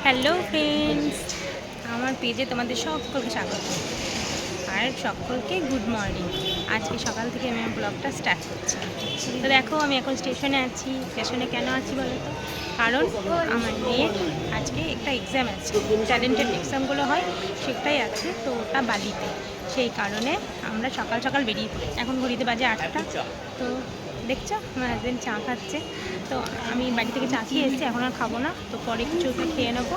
Hello friends, আমার পেজে তোমাদের সকলকে স্বাগত আর সকলকে গুড মর্নিং। আজকে সকাল থেকে আমি আমার ব্লগটা স্টার্ট করছি। তো দেখো, আমি এখন স্টেশনে আছি। স্টেশনে কেন আছি বলো তো? কারণ আমার মেয়ের আজকে একটা এক্সাম আছে, ট্যালেন্টেড এক্সামগুলো হয় সেটাই আছে, তো ওটা বালিতে। সেই কারণে আমরা সকাল সকাল বেরিয়ে পড়ি। এখন ঘড়িতে বাজে 8টা। তো দেখছো আমার হাজবেন্ড চা খাচ্ছে। তো আমি বাড়ি থেকে চা খেয়ে এসেছি, এখন আর খাবো না, তো পরে কিছু খেয়ে নেবো।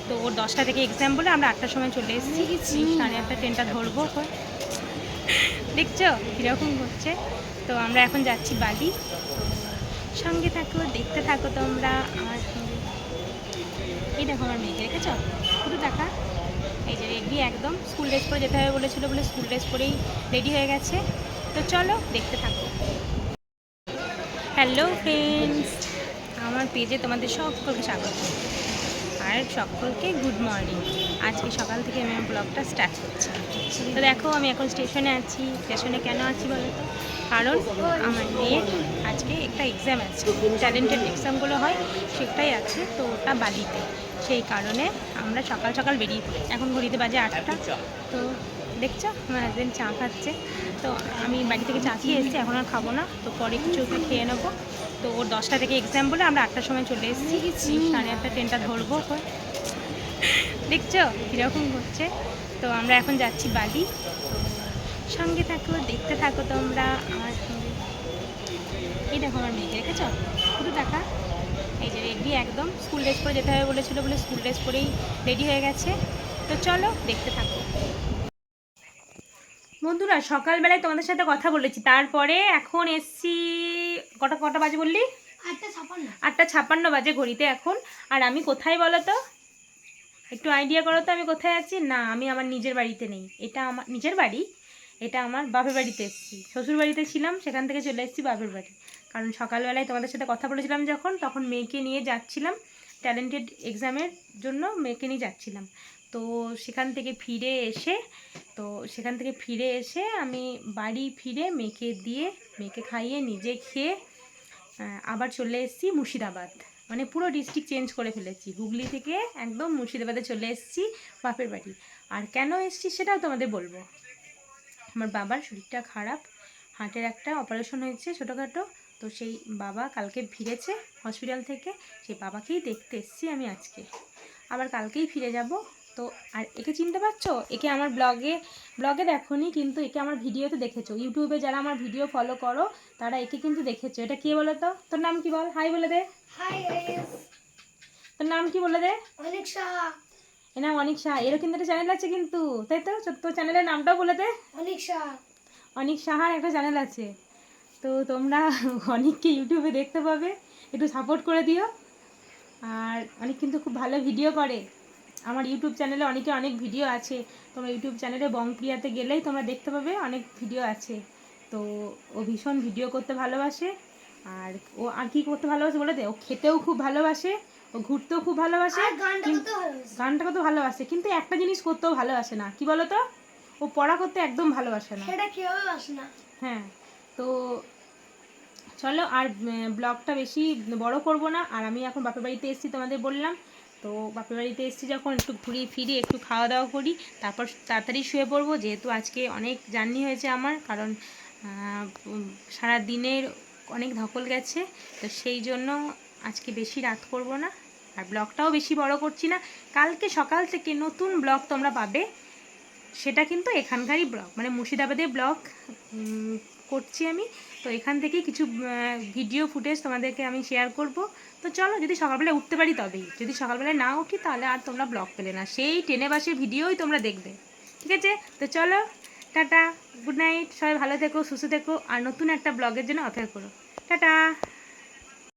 তো ওর 10টা থেকে এক্সাম বলে আমরা 8টার সময় চলে এসেছি। 8:30 ট্রেনটা ধরবো। দেখছো কীরকম হচ্ছে। তো আমরা এখন যাচ্ছি বালি। সঙ্গে থাকো, দেখতে থাকো তোমরা আমার সঙ্গে। এই দেখো আমার মেয়েকে, দেখেছো? শুধু দেখা, এই যে রেডি, একদম স্কুল ড্রেস পরে যেতে হবে বলেছিল বলে স্কুল ড্রেস পরেই রেডি হয়ে গেছে। তো চলো দেখতে থাকো। হ্যালো ফ্রেন্ডস, আমার পেজে তোমাদের সকলকে স্বাগত আর সকলকে গুড মর্নিং। আজকে সকাল থেকে আমি আমার ব্লগটা স্টার্ট করছি। তো দেখো, আমি এখন স্টেশনে আছি। স্টেশনে কেন আছি বলো তো? কারণ আমার মেয়ের আজকে একটা এক্সাম আছে, ট্যালেন্টেড এক্সামগুলো হয় সেটাই আছে, তো ওটা বালিতে। সেই কারণে আমরা সকাল সকাল বেরিয়ে পড়ি। এখন ঘড়িতে বাজে 8টা। তো দেখছো আমার হাজবেন্ড চা খাচ্ছে। তো আমি বাড়ি থেকে চা খেয়ে এসেছি, এখন আর খাবো না, তো পরে কিছু খেয়ে নেবো। তো ওর 10টা থেকে এক্সাম বলে আমরা 8টার সময় চলে এসেছি। 8:30 ট্রেনটা ধরবো। দেখছো কীরকম হচ্ছে। তো আমরা এখন যাচ্ছি বালি। তো সঙ্গে থাকো, দেখতে থাকো তোমরা আমার সঙ্গে। এই দেখো আমার মেয়েকে, দেখেছো? শুধু দেখা, এই যে রেডি, একদম স্কুল ড্রেস পরে যেতে হবে বলেছিল বলে স্কুল ড্রেস পরেই রেডি হয়ে গেছে। তো চলো দেখতে থাকো বন্ধুরা। সকালবেলায় তোমাদের সাথে কথা বলেছি, তারপরে এখন এসছি। কটা কটা বাজে বললি? 8:56 বাজে ঘড়িতে এখন। আর আমি কোথায় বলো তো? একটু আইডিয়া করো তো আমি কোথায় আছি? না, আমি আমার নিজের বাড়িতে নেই। এটা আমার নিজের বাড়ি, এটা আমার বাপের বাড়িতে এসেছি। শ্বশুর বাড়িতে ছিলাম, সেখান থেকে চলে এসেছি বাপের বাড়ি। কারণ সকালবেলায় তোমাদের সাথে কথা বলেছিলাম যখন, তখন মেয়েকে নিয়ে যাচ্ছিলাম ট্যালেন্টেড এক্সামের জন্য, মেয়েকে নিয়ে যাচ্ছিলাম। তো সেখান থেকে ফিরে এসে আমি বাড়ি ফিরে মেয়েকে দিয়ে, মেয়েকে খাইয়ে, নিজে খেয়ে আবার চলে এসেছি মুর্শিদাবাদ। মানে পুরো ডিস্ট্রিক্ট চেঞ্জ করে ফেলেছি, হুগলি থেকে একদম মুর্শিদাবাদে চলে এসেছি বাপের বাড়ি। আর কেন এসেছি সেটাও তোমাদের বলবো। আমার বাবার শরীরটা খারাপ, হার্টের একটা অপারেশন হয়েছে ছোটোখাটো। তো সেই বাবা কালকে ফিরেছে হসপিটাল থেকে, সেই বাবাকেই দেখতে এসেছি আমি আজকে। আবার কালকেই ফিরে যাব। তো আর একে চিনতে পারছো? একে আমার ব্লগে দেখোনি, কিন্তু একে আমার ভিডিওতে দেখেছো। ইউটিউবে যারা আমার ভিডিও ফলো করো তারা একে কিন্তু দেখেছো। এটা কে বলো তো? তোর নাম কি বল? হাই বলে দে। হাই গাইস, তোর নাম কি বলে দে? অনিক সাহা। এ নাম অনিক সাহা। এরও কিন্তু একটা চ্যানেল আছে কিন্তু, তাই তো? তোর চ্যানেলের নামটাও বলে দে। অনিক সাহা। অনিক সাহার একটা চ্যানেল আছে। তো তোমরা অনিককে ইউটিউবে দেখতে পাবে, একটু সাপোর্ট করে দিও। আর অনেক কিন্তু খুব ভালো ভিডিও করে। আমার ইউটিউব চ্যানেলে অনেক ভিডিও আছে। তোমরা ইউটিউব চ্যানেলে বংপ্রিয়াতে গেলেই তোমরা দেখতে পাবে, অনেক ভিডিও আছে। তো ও ভীষণ ভিডিও করতে ভালোবাসে। আর ও আর কি করতে ভালোবাসে বলে দে? ও খেতেও খুব ভালোবাসে, ও ঘুরতেও খুব ভালোবাসে, গানটা কত ভালোবাসে, কিন্তু একটা জিনিস করতেও ভালোবাসে না। কি বলো তো? ও পড়া করতে একদম ভালোবাসে না। সেটা কেউ বাসে না। হ্যাঁ। তো চলো আর ব্লগটা বেশি বড় করব না। আর আমি এখন বাপের বাড়িতে এসেছি, তোমাদের বললাম। তো বাপের বাড়িতে এসেছি যখন, একটু ঘুরিয়ে ফিরে একটু খাওয়া দাওয়া করি, তারপর তাড়াতাড়ি শুয়ে পড়বো। যেহেতু আজকে অনেক জার্নি হয়েছে আমার, কারণ সারা দিনের অনেক ধকল গেছে। তো সেই জন্য আজকে বেশি রাত করব না, আর ব্লগটাও বেশি বড় করছি না। কালকে সকাল থেকে নতুন ব্লগ তোমরা পাবে, সেটা কিন্তু এখানকারই ব্লগ, মানে মুর্শিদাবাদের ব্লগ করছি আমি। তো এখান থেকে কিছু ভিডিও ফুটেজ তোমাদেরকে আমি শেয়ার করব। তো চলো, যদি সকালবেলায় উঠতে পারি তবেই, যদি সকালবেলায় না উঠি তাহলে আর তোমরা ব্লগ পেলে না, সেই ট্রেনে বাসের ভিডিওই তোমরা দেখবে। ঠিক আছে? তো চলো, টাটা, গুড নাইট, সবাই ভালো থেকো, সুস্থ থেকো, আর নতুন একটা ব্লগের জন্য অপেক্ষা করো। টাটা।